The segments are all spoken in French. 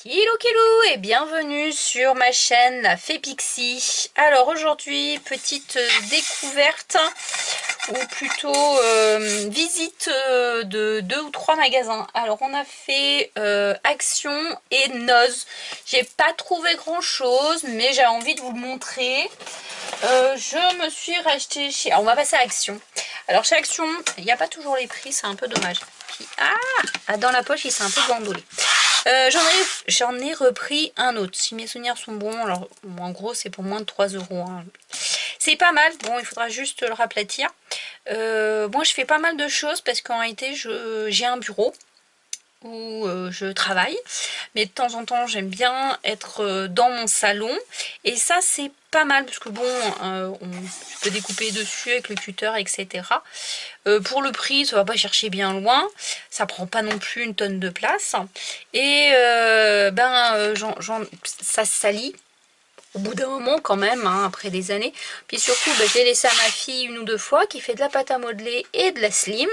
Kilo kilo et bienvenue sur ma chaîne la Fée Pixie. Alors aujourd'hui petite découverte ou plutôt visite de 2 ou 3 magasins. Alors on a fait Action et Noz. J'ai pas trouvé grand chose mais j'ai envie de vous le montrer. Je me suis racheté chez... Alors on va passer à Action. Alors chez Action il n'y a pas toujours les prix, c'est un peu dommage. Puis, dans la poche il s'est un peu bandolé. J'en ai repris un autre, si mes souvenirs sont bons. Alors en gros c'est pour moins de 3 euros. Hein. C'est pas mal, bon il faudra juste le raplatir. Moi je fais pas mal de choses parce qu'en réalité j'ai un bureau où je travaille, mais de temps en temps j'aime bien être dans mon salon, et ça c'est pas mal parce que bon je peux découper dessus avec le cutter, etc. Pour le prix ça va pas chercher bien loin, ça prend pas non plus une tonne de place, et ça se salit au bout d'un moment quand même, hein, après des années. Puis surtout je l'ai laissé à ma fille 1 ou 2 fois qui fait de la pâte à modeler et de la slim,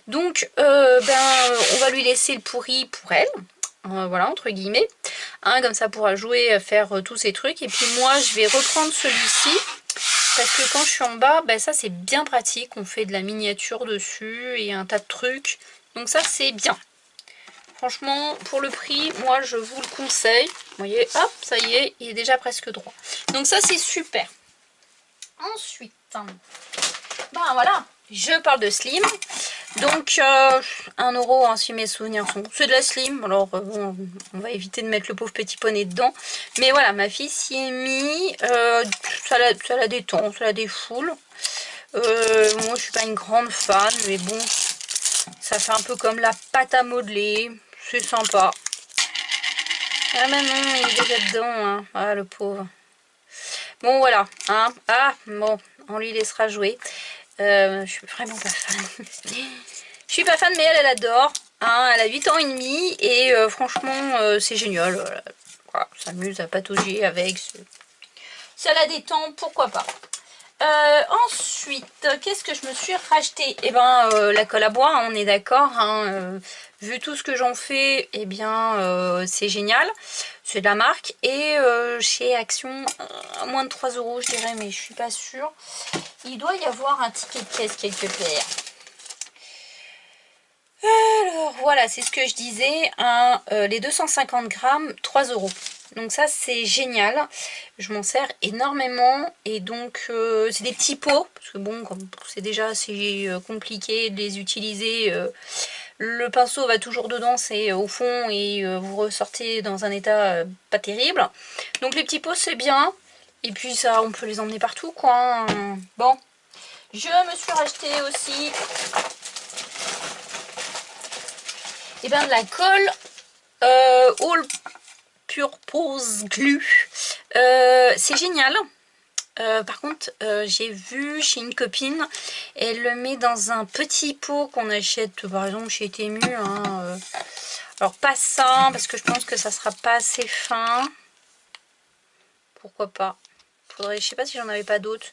donc on va lui laisser le pourri pour elle, voilà, entre guillemets, hein, comme ça elle pourra jouer à faire tous ces trucs. Et puis moi je vais reprendre celui-ci parce que quand je suis en bas, ça c'est bien pratique, on fait de la miniature dessus et un tas de trucs, donc ça c'est bien. Franchement, pour le prix, moi je vous le conseille. Vous voyez, hop, ça y est, il est déjà presque droit. Donc ça c'est super. Ensuite, voilà, je parle de slim. Donc 1 euro, hein, si mes souvenirs sont bons. C'est de la slim, alors bon, on va éviter de mettre le pauvre petit poney dedans. Mais voilà, ma fille s'y est mis, ça la détend, ça la défoule. Moi je suis pas une grande fan, mais bon, ça fait un peu comme la pâte à modeler, c'est sympa. Ah mais non, il est déjà dedans, hein. Ah le pauvre. Bon voilà, hein. Ah bon, on lui laissera jouer. Je suis vraiment pas fan. Je suis pas fan, mais elle adore. Hein, elle a 8 ans et demi et franchement c'est génial. Voilà, s'amuse à patauger avec. Ça la détend, pourquoi pas. Ensuite, qu'est-ce que je me suis racheté? Eh ben, la colle à bois, hein, on est d'accord. Hein, vu tout ce que j'en fais, eh bien, c'est génial. C'est de la marque. Et chez Action, à moins de 3 euros, je dirais, mais je suis pas sûre. Il doit y avoir un ticket de caisse quelque part. Alors, voilà, c'est ce que je disais. Hein, les 250 grammes, 3 euros. Donc ça c'est génial, je m'en sers énormément. Et donc c'est des petits pots, parce que bon, comme c'est déjà assez compliqué de les utiliser, le pinceau va toujours dedans, c'est au fond, et vous ressortez dans un état pas terrible. Donc les petits pots c'est bien, et puis ça on peut les emmener partout quoi. Bon, je me suis racheté aussi de la colle All Purpose Glue. C'est génial. Par contre, j'ai vu chez une copine, elle le met dans un petit pot qu'on achète par exemple chez Temu. Hein, alors pas ça, parce que je pense que ça sera pas assez fin. Pourquoi pas? Faudrait, je sais pas si j'en avais pas d'autres.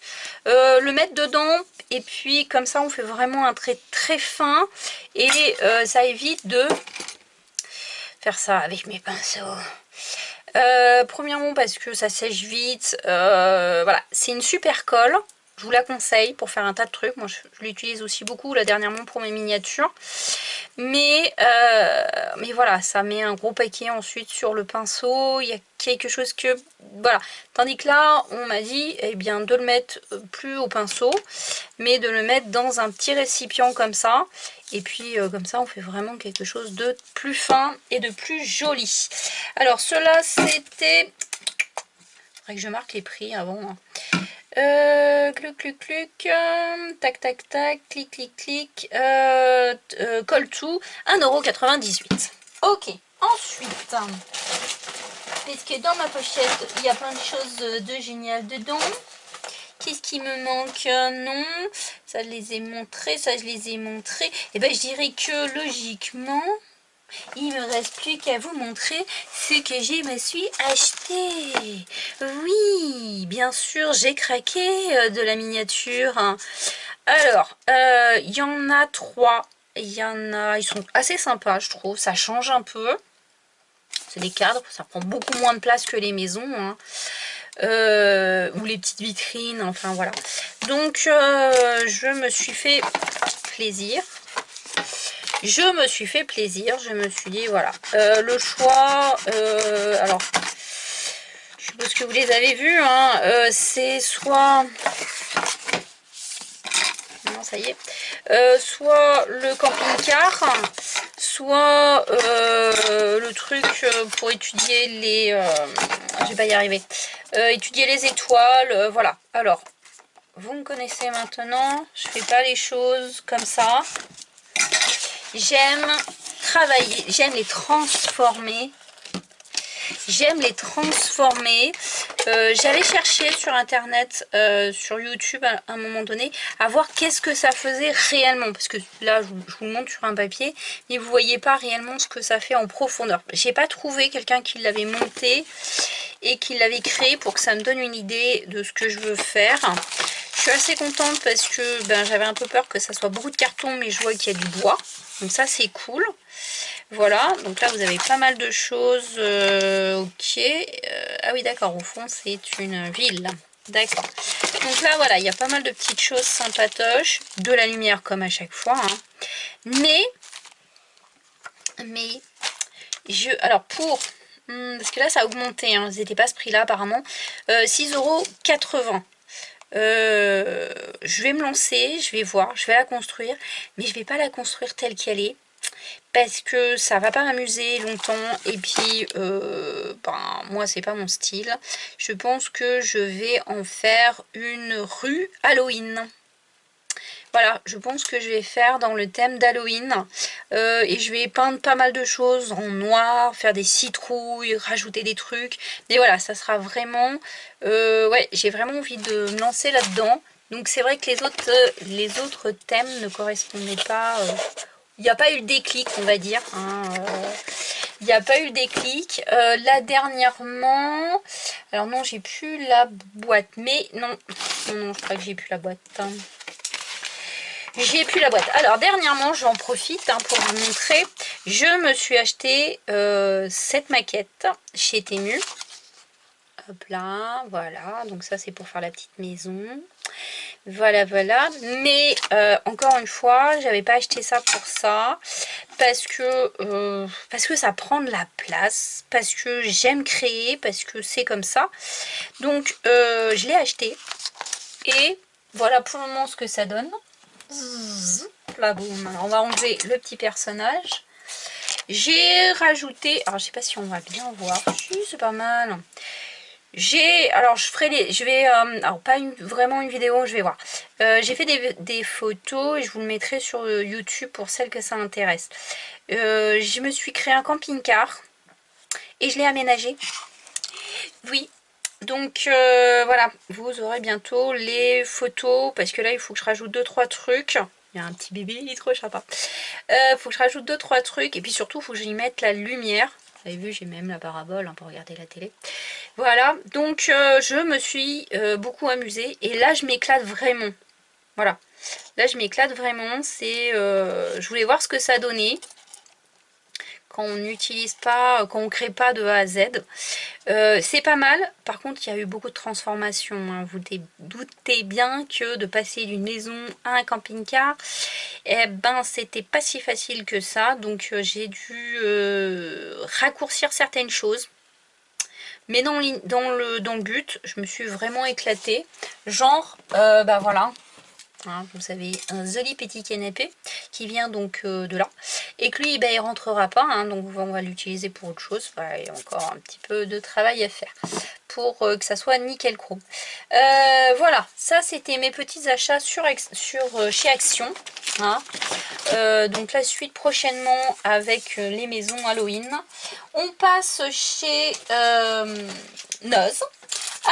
Le mettre dedans, et puis comme ça on fait vraiment un trait très fin, et ça évite de faire ça avec mes pinceaux. Premièrement parce que ça sèche vite, voilà, c'est une super colle, je vous la conseille pour faire un tas de trucs. Moi je l'utilise aussi beaucoup là dernièrement pour mes miniatures, mais voilà, ça met un gros paquet ensuite sur le pinceau. Il y a quelque chose que voilà, tandis que là on m'a dit eh bien de le mettre plus au pinceau, mais de le mettre dans un petit récipient comme ça, et puis comme ça on fait vraiment quelque chose de plus fin et de plus joli. Alors cela c'était, faudrait que je marque les prix avant, hein. Cluc cluc cluc, tac tac tac, clic clic clic, call to 1,98 €. Ok, ensuite, parce que dans ma pochette il y a plein de choses de génial dedans. Qu'est-ce qui me manque? Non, ça je les ai montrés, ça je les ai montrés. Et ben je dirais que logiquement, il me reste plus qu'à vous montrer ce que je me suis acheté. Oui, bien sûr, j'ai craqué de la miniature. Alors, il y en a 3. Il y en a, ils sont assez sympas, je trouve. Ça change un peu. c'est des cadres, ça prend beaucoup moins de place que les maisons, hein. Ou les petites vitrines, enfin voilà. Donc je me suis fait plaisir. Je me suis dit voilà. Le choix, alors je suppose que vous les avez vus, hein, c'est soit... Non, ça y est. Soit le camping-car, soit le truc pour étudier les... je vais pas y arriver. Étudier les étoiles, voilà. Alors, vous me connaissez maintenant, je fais pas les choses comme ça. J'aime travailler, j'aime les transformer. J'avais cherché sur internet, sur YouTube à un moment donné, à voir qu'est-ce que ça faisait réellement. Parce que là, je vous le montre sur un papier, mais vous voyez pas réellement ce que ça fait en profondeur. J'ai pas trouvé quelqu'un qui l'avait monté et qui l'avait créé pour que ça me donne une idée de ce que je veux faire. Je suis assez contente parce que j'avais un peu peur que ça soit beaucoup de carton, mais je vois qu'il y a du bois. Donc ça, c'est cool. Voilà, donc là vous avez pas mal de choses. Ok. Ah oui, d'accord, au fond c'est une ville. D'accord. Donc là voilà, il y a pas mal de petites choses sympatoches. De la lumière comme à chaque fois, hein. Mais alors pour... parce que là ça a augmenté, hein, c'était pas ce prix là apparemment. 6,80 €. Je vais me lancer, je vais voir, je vais la construire, mais je vais pas la construire telle qu'elle est. Parce que ça va pas m'amuser longtemps et puis moi c'est pas mon style. Je pense que je vais en faire une rue Halloween. Voilà, je pense que je vais faire dans le thème d'Halloween et je vais peindre pas mal de choses en noir, faire des citrouilles, rajouter des trucs. Mais voilà, ça sera vraiment... ouais, j'ai vraiment envie de me lancer là-dedans. Donc c'est vrai que les autres thèmes ne correspondaient pas... il n'y a pas eu le déclic, on va dire, hein, il n'y a pas eu le déclic. Là, dernièrement... Alors non, j'ai plus la boîte. Mais non, non, je crois que j'ai plus la boîte. Hein. J'ai plus la boîte. Alors, dernièrement, j'en profite pour vous montrer. Je me suis acheté cette maquette chez Temu. Hop là, voilà. Donc ça, c'est pour faire la petite maison. Voilà, voilà. Mais encore une fois, j'avais pas acheté ça pour ça. Parce que ça prend de la place. Parce que j'aime créer. Parce que c'est comme ça. Donc, je l'ai acheté. Et voilà pour le moment ce que ça donne. Là, boum. Alors, on va enlever le petit personnage. J'ai rajouté... Alors, je sais pas si on va bien voir. Si, c'est pas mal. Alors je vais, alors pas vraiment une vidéo, je vais voir. J'ai fait des photos et je vous le mettrai sur YouTube pour celles que ça intéresse. Je me suis créé un camping-car et je l'ai aménagé. Oui, donc voilà, vous aurez bientôt les photos parce que là il faut que je rajoute 2-3 trucs. Il y a un petit bébé, il est trop sympa. Faut que je rajoute 2-3 trucs et puis surtout il faut que j'y mette la lumière. Vous avez vu, j'ai même la parabole pour regarder la télé. Voilà, donc je me suis beaucoup amusée et là je m'éclate vraiment. Voilà, là je m'éclate vraiment. Je voulais voir ce que ça donnait quand on n'utilise pas, quand on crée pas de A à Z. C'est pas mal. Par contre, il y a eu beaucoup de transformations. Hein. Vous doutez bien que de passer d'une maison à un camping-car, eh ben, c'était pas si facile que ça. Donc, j'ai dû raccourcir certaines choses. Mais dans le but, je me suis vraiment éclatée. Genre, voilà. Hein, vous savez, un joli petit canapé qui vient donc de là. Et que lui, il rentrera pas. Hein, donc, on va l'utiliser pour autre chose. Voilà, il y a encore un petit peu de travail à faire pour que ça soit nickel chrome. Voilà, ça c'était mes petits achats chez Action. Hein. Donc la suite prochainement avec les maisons Halloween. On passe chez Noz.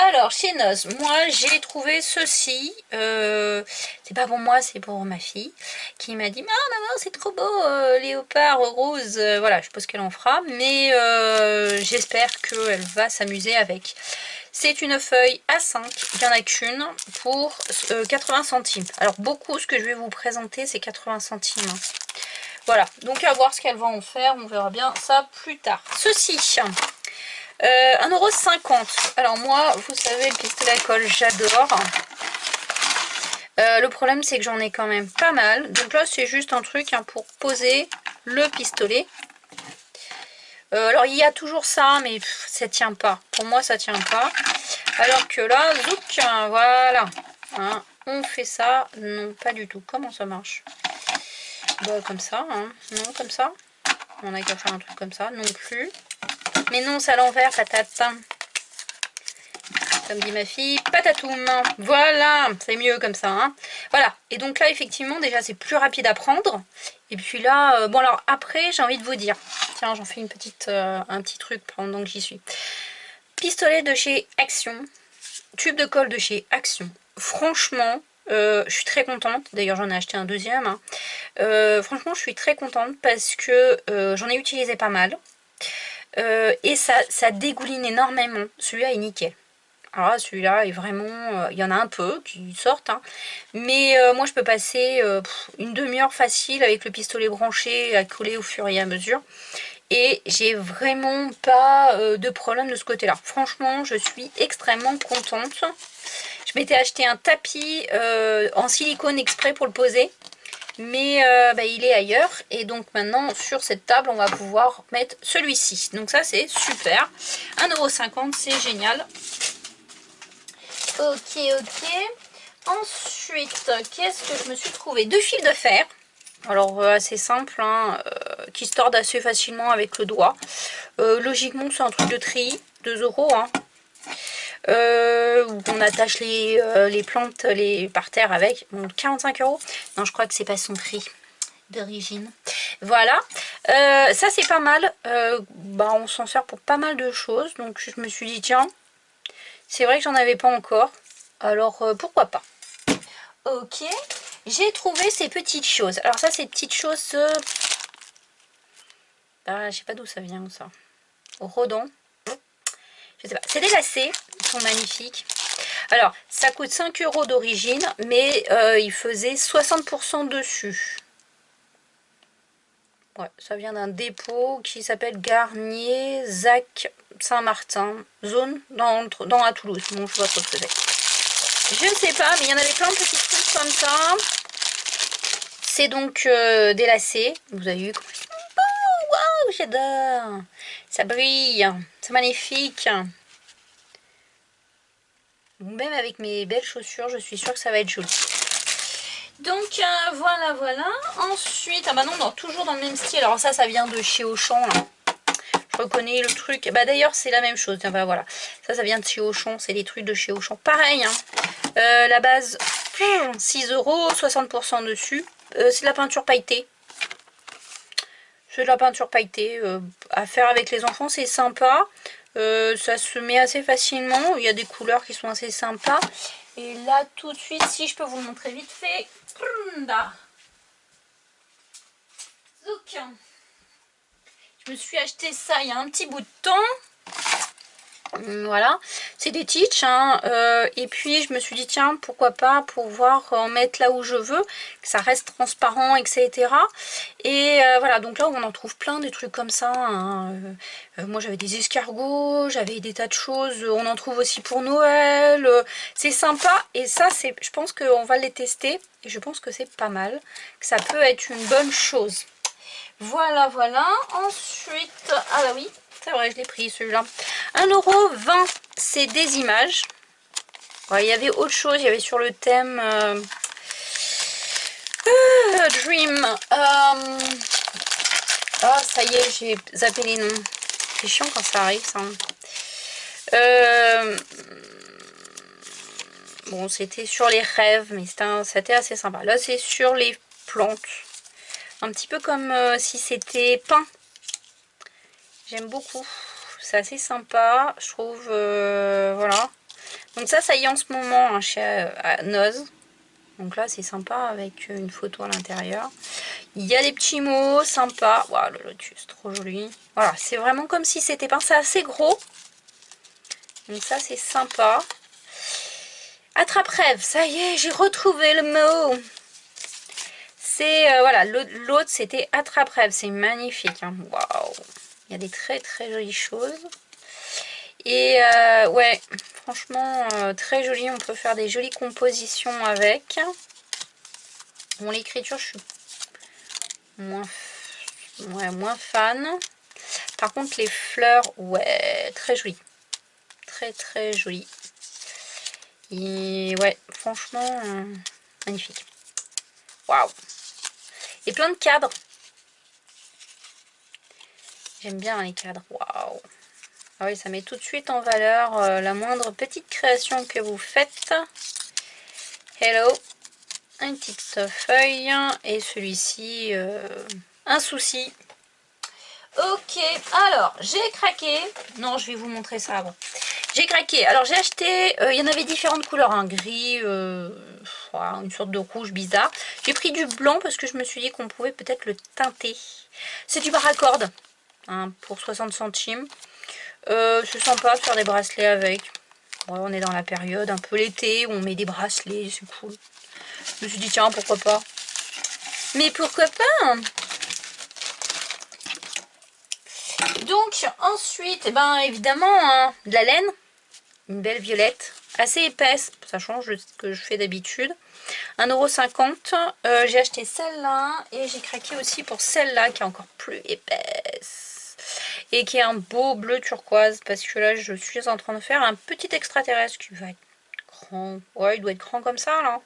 Alors chez Noz, moi j'ai trouvé ceci. C'est pas pour moi, c'est pour ma fille qui m'a dit ah maman c'est trop beau léopard rose. Voilà, je suppose qu'elle en fera, mais j'espère qu'elle va s'amuser avec. C'est une feuille A5, il n'y en a qu'une pour 80 centimes. Alors beaucoup, ce que je vais vous présenter, c'est 80 centimes. Voilà, donc à voir ce qu'elle va en faire, on verra bien ça plus tard. Ceci, 1,50 €. Alors moi, vous savez, le pistolet à colle, j'adore. Le problème, c'est que j'en ai quand même pas mal. Donc là, c'est juste un truc hein, pour poser le pistolet. Alors, il y a toujours ça, mais ça tient pas. Pour moi, ça tient pas. Alors que là, zouk, voilà. Hein, on fait ça. Non, pas du tout. Comment ça marche? Bah, comme ça. Hein. Non, comme ça. On a qu'à faire un truc comme ça. Non plus. Mais non, c'est à l'envers, patate. Comme dit ma fille, patatoum. Voilà, c'est mieux comme ça. Hein. Voilà. Et donc là, effectivement, déjà, c'est plus rapide à prendre. Et puis là, bon alors après, j'ai envie de vous dire. Tiens, j'en fais une petite, un petit truc pendant que j'y suis. Pistolet de chez Action. Tube de colle de chez Action. Franchement, je suis très contente. D'ailleurs, j'en ai acheté un deuxième. Hein. Franchement, je suis très contente parce que j'en ai utilisé pas mal. Et ça dégouline énormément. Celui-là est nickel. Alors là, celui-là est vraiment... il y en a un peu qui sortent. Hein. Mais moi, je peux passer une demi-heure facile avec le pistolet branché à coller au fur et à mesure. Et j'ai vraiment pas de problème de ce côté-là. Franchement, je suis extrêmement contente. Je m'étais acheté un tapis en silicone exprès pour le poser. Mais bah, il est ailleurs. Et donc maintenant, sur cette table, on va pouvoir mettre celui-ci. Donc ça, c'est super. 1,50 €, c'est génial. Ok, ok. Ensuite, qu'est-ce que je me suis trouvé? 2 fils de fer. Alors assez simple, hein, qui se tordent assez facilement avec le doigt. Logiquement, c'est un truc de tri, 2 €. Hein. Où on attache les plantes par terre avec. Bon, 45 €. Non, je crois que c'est pas son prix d'origine. Voilà. Ça, c'est pas mal. Bah, on s'en sert pour pas mal de choses. Donc, je me suis dit, tiens, c'est vrai que j'en avais pas encore. Alors, pourquoi pas. Ok. J'ai trouvé ces petites choses. Alors, ça, ces petites choses... Ah, je sais pas d'où ça vient, ça. Rodon. Je sais pas. C'est des lacets. Ils sont magnifiques. Alors, ça coûte 5 € d'origine, mais il faisait 60% dessus. Ouais, ça vient d'un dépôt qui s'appelle Garnier Zac Saint-Martin, zone à Toulouse. Bon, je vois pas ce que c'est. Je ne sais pas, mais il y en avait plein de petits trucs comme ça. C'est donc des lacets. Vous avez vu comment... Oh, waouh, j'adore. Ça brille. C'est magnifique. Même avec mes belles chaussures, je suis sûre que ça va être joli. Donc voilà, voilà. Ensuite, ah bah non, toujours dans le même style. Alors ça vient de chez Auchan. Là. Je reconnais le truc. Bah d'ailleurs, c'est la même chose. Tiens, bah voilà. Ça vient de chez Auchan. C'est les trucs de chez Auchan. Pareil. Hein. La base, 6 €, 60% dessus. C'est de la peinture pailletée. C'est de la peinture pailletée. À faire avec les enfants, c'est sympa. Ça se met assez facilement. Il y a des couleurs qui sont assez sympas. Et là, tout de suite, si je peux vous le montrer vite fait. Zouk. Je me suis acheté ça il y a un petit bout de temps. Voilà, c'est des Teach. Hein. Et puis, je me suis dit, tiens, pourquoi pas pouvoir en mettre là où je veux, que ça reste transparent, etc. Et voilà, donc là, on en trouve plein des trucs comme ça. Hein. Moi, j'avais des escargots, j'avais des tas de choses. On en trouve aussi pour Noël. C'est sympa. Et ça, je pense qu'on va les tester. Et je pense que c'est pas mal. Que ça peut être une bonne chose. Voilà, voilà. Ensuite, ah bah oui, c'est vrai, je l'ai pris celui-là. 1,20 €, c'est des images. Ouais, il y avait autre chose, il y avait sur le thème Dream. Ah, ça y est, j'ai zappé les noms. C'est chiant quand ça arrive, ça. Bon, c'était sur les rêves, mais c'était assez sympa. Là, c'est sur les plantes. Un petit peu comme si c'était peint. J'aime beaucoup. C'est assez sympa, je trouve. Voilà. Donc ça y est en ce moment hein, chez Noz. Donc là, c'est sympa avec une photo à l'intérieur. Il y a des petits mots sympas. Waouh, le lotus, trop joli. Voilà, c'est vraiment comme si c'était peint. C'est assez gros. Donc ça, c'est sympa. Attrape-rêve, ça y est, j'ai retrouvé le mot. C'est voilà, l'autre c'était attrape-rêve, c'est magnifique, hein. Waouh, il y a des très très jolies choses. Et ouais, franchement très joli, on peut faire des jolies compositions avec. Bon, l'écriture je suis moins fan. Par contre les fleurs, ouais, très jolies, très très jolies. Et ouais, franchement magnifique. Waouh. Et plein de cadres. J'aime bien les cadres. Waouh. Ah oui, ça met tout de suite en valeur la moindre petite création que vous faites. Hello. Une petite feuille. Et celui-ci, un souci. Ok, alors j'ai craqué. Non, je vais vous montrer ça avant. J'ai craqué. Alors j'ai acheté, il y en avait différentes couleurs, un gris, voilà, une sorte de rouge bizarre. J'ai pris du blanc parce que je me suis dit qu'on pouvait peut-être le teinter. C'est du paracord, hein, pour 60 centimes. C'est sympa de faire des bracelets avec. Ouais, on est dans la période un peu l'été où on met des bracelets, c'est cool. Je me suis dit tiens, pourquoi pas. Mais pourquoi pas. Donc ensuite, eh ben, évidemment, hein, de la laine. Une belle violette, assez épaisse, ça change de ce que je fais d'habitude. 1,50 €. J'ai acheté celle-là et j'ai craqué aussi pour celle-là qui est encore plus épaisse. Et qui est un beau bleu turquoise parce que là je suis en train de faire un petit extraterrestre qui va être grand. Ouais, il doit être grand comme ça là.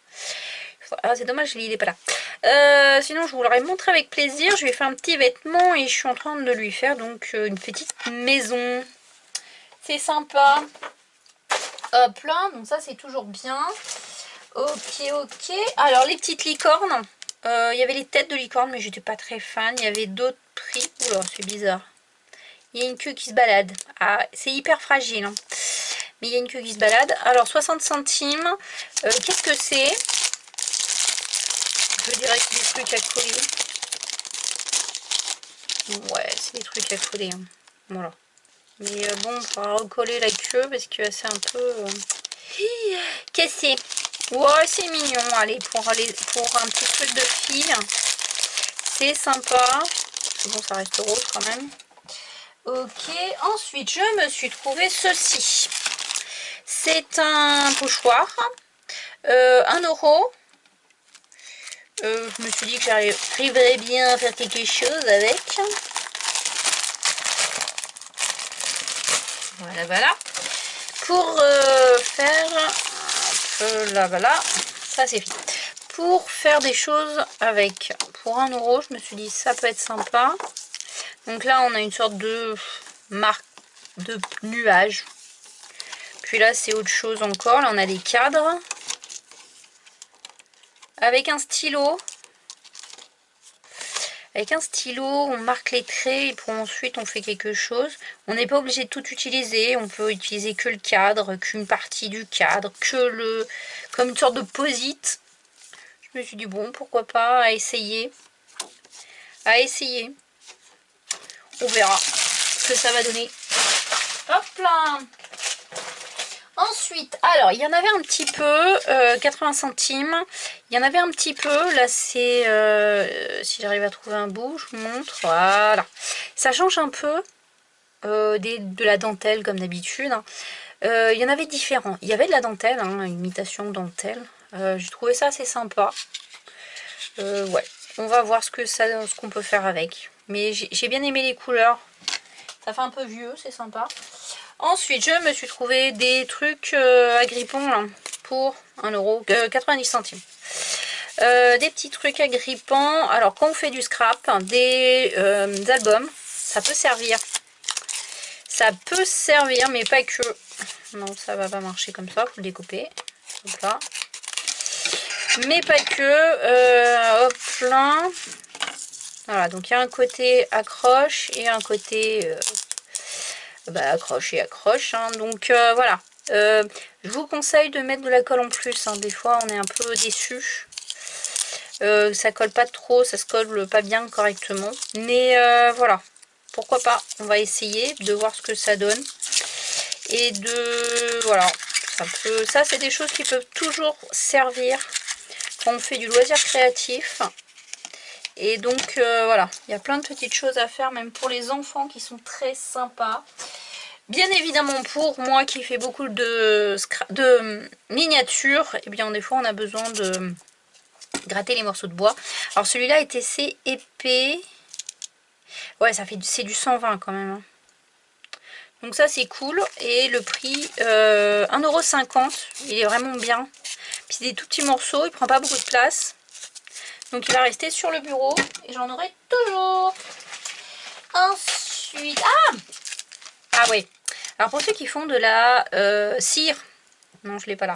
Ah, c'est dommage, il n'est pas là. Sinon je vous l'aurais montré avec plaisir. Je lui ai fait un petit vêtement et je suis en train de lui faire donc une petite maison. C'est sympa. Hop là, donc ça c'est toujours bien. Ok, ok. Alors les petites licornes, il y avait les têtes de licorne mais j'étais pas très fan. Il y avait d'autres prix. Oula, c'est bizarre. Il y a une queue qui se balade. Ah, c'est hyper fragile, hein. Mais il y a une queue qui se balade. Alors 60 centimes. Qu'est-ce que c'est? Je dirais que c'est des trucs à coller. Ouais, c'est des trucs à coller, hein. Voilà. Mais bon, on va recoller la queue parce que c'est un peu cassé. Ouais, c'est mignon. Allez, pour un petit truc de fille, c'est sympa. Bon, ça reste rose quand même. Ok, ensuite, je me suis trouvé ceci. C'est un pochoir. 1 €. Je me suis dit que j'arriverais bien à faire quelque chose avec. Voilà, voilà. Pour faire... là, voilà. Ça, c'est fini. Pour faire des choses avec. Pour 1 €, je me suis dit ça peut être sympa. Donc là, on a une sorte de marque de nuage. Puis là, c'est autre chose encore. Là, on a des cadres. Avec un stylo. Avec un stylo, on marque les traits et pour ensuite on fait quelque chose. On n'est pas obligé de tout utiliser. On peut utiliser que le cadre, qu'une partie du cadre, comme une sorte de posit. Je me suis dit bon, pourquoi pas, à essayer. À essayer. On verra ce que ça va donner. Hop là. Ensuite, alors, il y en avait un petit peu, 80 centimes. Il y en avait un petit peu, là c'est, si j'arrive à trouver un bout, je vous montre, voilà. Ça change un peu de la dentelle comme d'habitude. Il y en avait différents. Il y avait de la dentelle, hein, une imitation de dentelle. J'ai trouvé ça assez sympa. Ouais, on va voir ce qu'on peut faire avec. Mais j'ai bien aimé les couleurs. Ça fait un peu vieux, c'est sympa. Ensuite, je me suis trouvé des trucs agrippants là, pour 1 €, 90 centimes. Des petits trucs agrippants. Alors, quand on fait du scrap, des albums, ça peut servir. Ça peut servir, mais pas que. Non, ça va pas marcher comme ça, faut le découper. Hop là. Mais pas que. Hop là. Voilà, donc il y a un côté accroche et un côté accroche et accroche, hein. Donc voilà, je vous conseille de mettre de la colle en plus, hein. Des fois on est un peu déçu, ça colle pas trop, ça se colle pas bien correctement, mais voilà, pourquoi pas, on va essayer de voir ce que ça donne. Et voilà, ça c'est des choses qui peuvent toujours servir quand on fait du loisir créatif. Et donc voilà, il y a plein de petites choses à faire, même pour les enfants qui sont très sympas. Bien évidemment pour moi qui fais beaucoup de miniatures, et bien des fois on a besoin de gratter les morceaux de bois. Alors celui-là est assez épais. Ouais, c'est du 120 quand même. Hein. Donc ça c'est cool. Et le prix 1,50 €. Il est vraiment bien. Puis c'est des tout petits morceaux, il prend pas beaucoup de place. Donc il va rester sur le bureau et j'en aurai toujours. Ensuite... Ah ouais. Alors pour ceux qui font de la cire. Non, je l'ai pas là.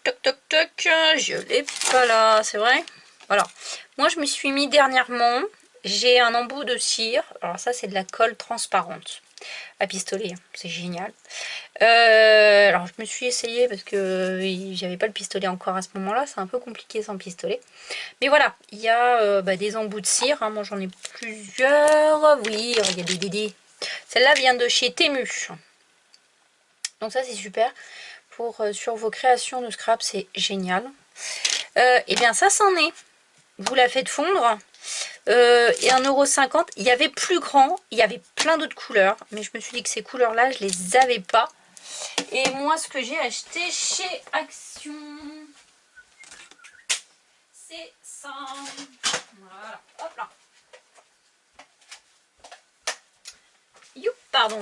Toc toc toc. Je l'ai pas là, c'est vrai. Voilà. Moi je me suis mis dernièrement. J'ai un embout de cire. Alors ça c'est de la colle transparente. À pistolet, c'est génial. Alors je me suis essayée parce que j'avais pas le pistolet encore à ce moment là, c'est un peu compliqué sans pistolet, mais voilà, il y a des embouts de cire, hein. Moi j'en ai plusieurs. Oui, il y a des DD, celle-là vient de chez Temu, donc ça c'est super pour sur vos créations de scrap, c'est génial. Et bien ça c'en est, vous la faites fondre. Et 1,50 €, il y avait plus grand, il y avait plein d'autres couleurs, mais je me suis dit que ces couleurs là je les avais pas. Et moi ce que j'ai acheté chez Action, c'est ça. Voilà, hop là. Youp, pardon.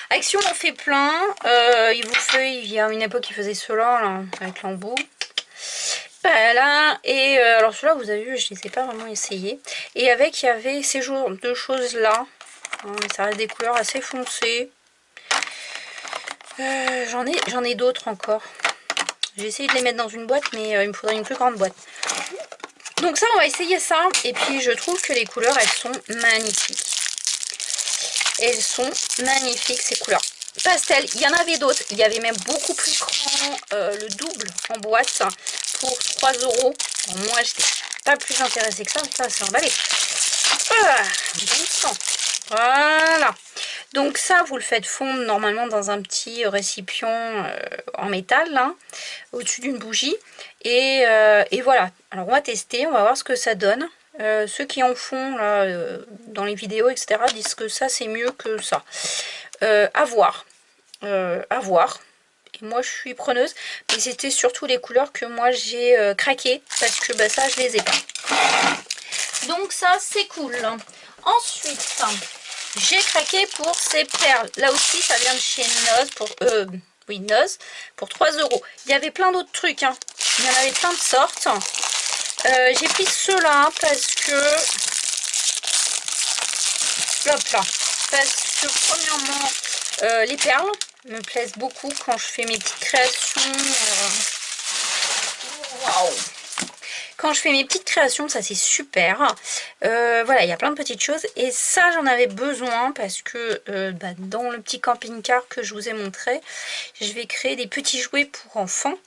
Action en fait plein. Il y a une époque qui faisait cela là, avec l'embout. Voilà, et alors ceux-là vous avez vu, je ne les ai pas vraiment essayés. Et avec, il y avait ces deux choses là. Hein, ça reste des couleurs assez foncées. J'en ai d'autres encore. J'ai essayé de les mettre dans une boîte, mais il me faudrait une plus grande boîte. Donc ça, on va essayer ça. Et puis, je trouve que les couleurs, elles sont magnifiques. Elles sont magnifiques, ces couleurs. Pastel, il y en avait d'autres. Il y avait même beaucoup plus grand, le double en boîte pour 3 €. Bon, moi, j'étais pas plus intéressée que ça. Ça, c'est emballé. Voilà. Donc ça, vous le faites fondre normalement dans un petit récipient en métal, hein, au-dessus d'une bougie. Et voilà. Alors on va tester, on va voir ce que ça donne. Ceux qui en font là, dans les vidéos, etc., disent que ça c'est mieux que ça. À voir. À voir. Et moi je suis preneuse. Mais c'était surtout les couleurs que moi j'ai craqué. Parce que bah, ça je les ai pas. Donc ça c'est cool. Ensuite, j'ai craqué pour ces perles. Là aussi ça vient de chez Noz pour... oui, Noz pour 3 €. Il y avait plein d'autres trucs. Hein. Il y en avait plein de sortes. J'ai pris ceux-là parce que... Hop là. Parce que premièrement, les perles me plaisent beaucoup quand je fais mes petites créations. Waouh! Quand je fais mes petites créations, ça c'est super. Voilà, il y a plein de petites choses. Et ça, j'en avais besoin parce que dans le petit camping-car que je vous ai montré, je vais créer des petits jouets pour enfants.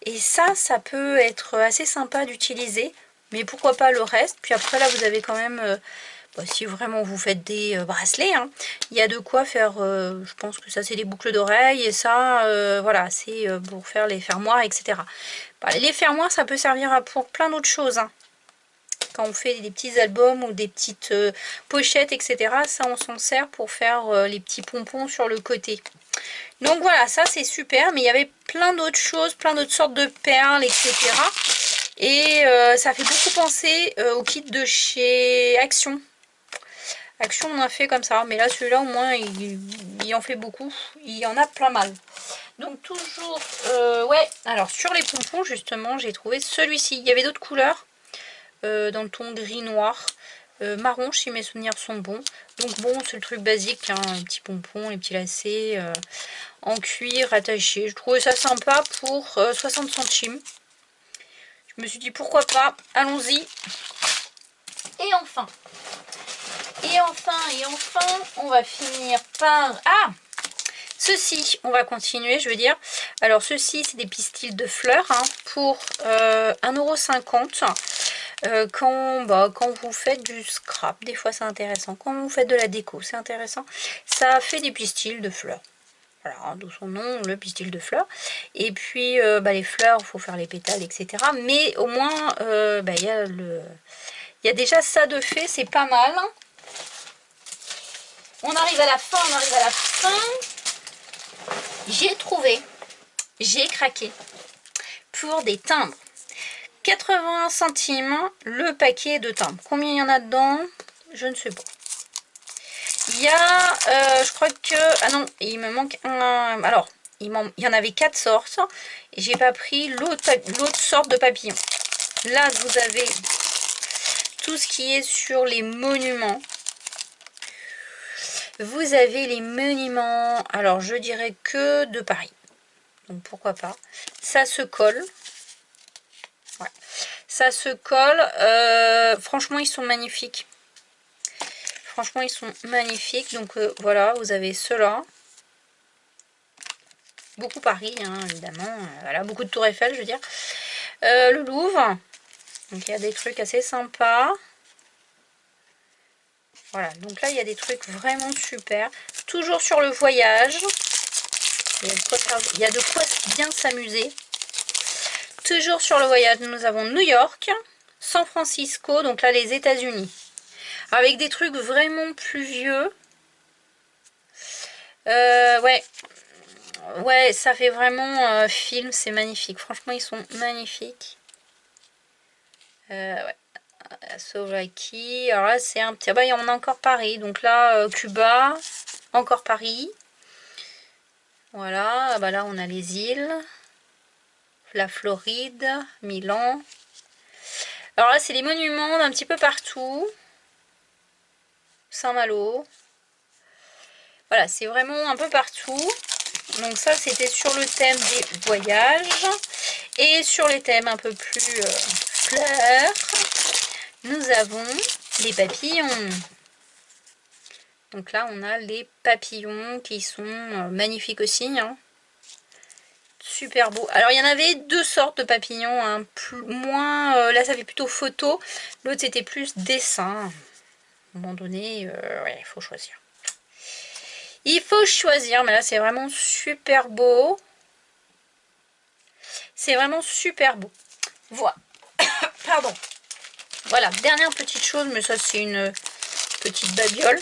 Et ça peut être assez sympa d'utiliser. Mais pourquoi pas le reste. Puis après, là, vous avez quand même... si vraiment vous faites des bracelets, hein, il y a de quoi faire, je pense que ça c'est des boucles d'oreilles et ça, voilà, c'est pour faire les fermoirs, etc. Bah, les fermoirs, ça peut servir pour plein d'autres choses. Hein. Quand on fait des petits albums ou des petites pochettes, etc., ça on s'en sert pour faire les petits pompons sur le côté. Donc voilà, ça c'est super, mais il y avait plein d'autres choses, plein d'autres sortes de perles, etc. Et ça fait beaucoup penser au kit de chez Action. Action on a fait comme ça, mais là celui-là au moins il en fait beaucoup, il y en a plein mal. Donc toujours, ouais, alors sur les pompons justement j'ai trouvé celui-ci, il y avait d'autres couleurs, dans le ton gris noir, marron si mes souvenirs sont bons. Donc bon c'est le truc basique, hein, un petit pompon, les petits lacets, en cuir attaché, je trouvais ça sympa pour 60 centimes. Je me suis dit pourquoi pas, allons-y. Et enfin, on va finir par... Ah, ceci, on va continuer, je veux dire. Alors, ceci, c'est des pistils de fleurs hein, pour 1,50 €. Quand vous faites du scrap, des fois c'est intéressant. Quand vous faites de la déco, c'est intéressant. Ça fait des pistils de fleurs. Voilà, hein, d'où son nom, le pistil de fleurs. Et puis, les fleurs, il faut faire les pétales, etc. Mais au moins, il y a Il y a déjà ça de fait, c'est pas mal. On arrive à la fin, J'ai trouvé, j'ai craqué pour des timbres. 80 centimes le paquet de timbres. Combien il y en a dedans? Je ne sais pas. Il y a, je crois que... Ah non, il me manque un... Alors, il y en avait 4 sortes. Et j'ai pas pris l'autre sorte de papillon. Là, vous avez tout ce qui est sur les monuments. Vous avez les monuments, alors je dirais que de Paris. Donc pourquoi pas. Ça se colle. Ouais. Ça se colle. Franchement, ils sont magnifiques. Franchement, ils sont magnifiques. Donc voilà, vous avez ceux-là. Beaucoup Paris, hein, évidemment. Voilà, beaucoup de Tour Eiffel, je veux dire. Le Louvre. Donc il y a des trucs assez sympas. Voilà, donc là il y a des trucs vraiment super. Toujours sur le voyage. Il y a de quoi bien s'amuser. Toujours sur le voyage, nous avons New York, San Francisco, donc là les États-Unis. Avec des trucs vraiment plus vieux. Ouais. Ouais, ça fait vraiment film, c'est magnifique. Franchement, ils sont magnifiques. Ouais. La Slovaquie. Alors là, c'est un petit... Ah bah, on a encore Paris. Donc là, Cuba, encore Paris. Voilà. Ah bah là, on a les îles. La Floride, Milan. Alors là, c'est les monuments d'un petit peu partout. Saint-Malo. Voilà, c'est vraiment un peu partout. Donc ça, c'était sur le thème des voyages. Et sur les thèmes un peu plus fleurs, nous avons les papillons. Donc là, on a les papillons qui sont magnifiques aussi. Hein. Super beau. Alors, il y en avait deux sortes de papillons. Hein, moins, là, ça fait plutôt photo. L'autre, c'était plus dessin. À un moment donné, ouais, il faut choisir. Il faut choisir, mais là, c'est vraiment super beau. C'est vraiment super beau. Voilà. Pardon. Voilà, dernière petite chose, mais ça, c'est une petite babiole.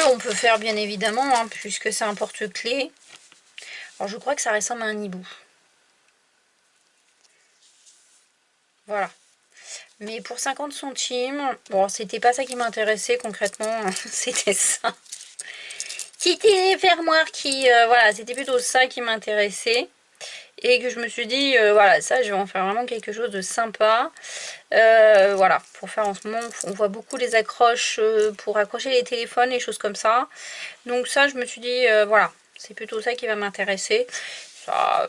On peut faire bien évidemment, hein, puisque c'est un porte-clés. Alors je crois que ça ressemble à un hibou. Voilà. Mais pour 50 centimes, bon, c'était pas ça qui m'intéressait concrètement, c'était ça. C'était les fermoirs qui, voilà, c'était plutôt ça qui m'intéressait. Et que je me suis dit, voilà, ça, je vais en faire vraiment quelque chose de sympa. Voilà, pour faire en ce moment, on voit beaucoup les accroches pour accrocher les téléphones, les choses comme ça. Donc ça, je me suis dit, voilà, c'est plutôt ça qui va m'intéresser. Ça,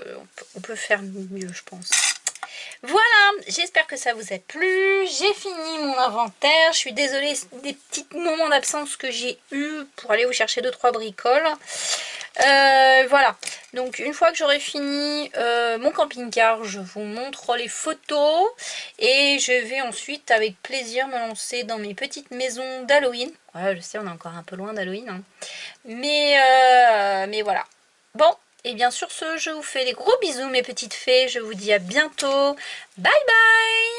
on peut faire mieux, je pense. Voilà, j'espère que ça vous a plu. J'ai fini mon inventaire. Je suis désolée des petits moments d'absence que j'ai eu pour aller vous chercher 2-3 bricoles. Voilà, donc une fois que j'aurai fini mon camping-car, je vous montre les photos et je vais ensuite avec plaisir me lancer dans mes petites maisons d'Halloween. Ouais, je sais, on est encore un peu loin d'Halloween, hein. Mais voilà. Bon, et bien sur ce, je vous fais des gros bisous mes petites fées, je vous dis à bientôt. Bye bye!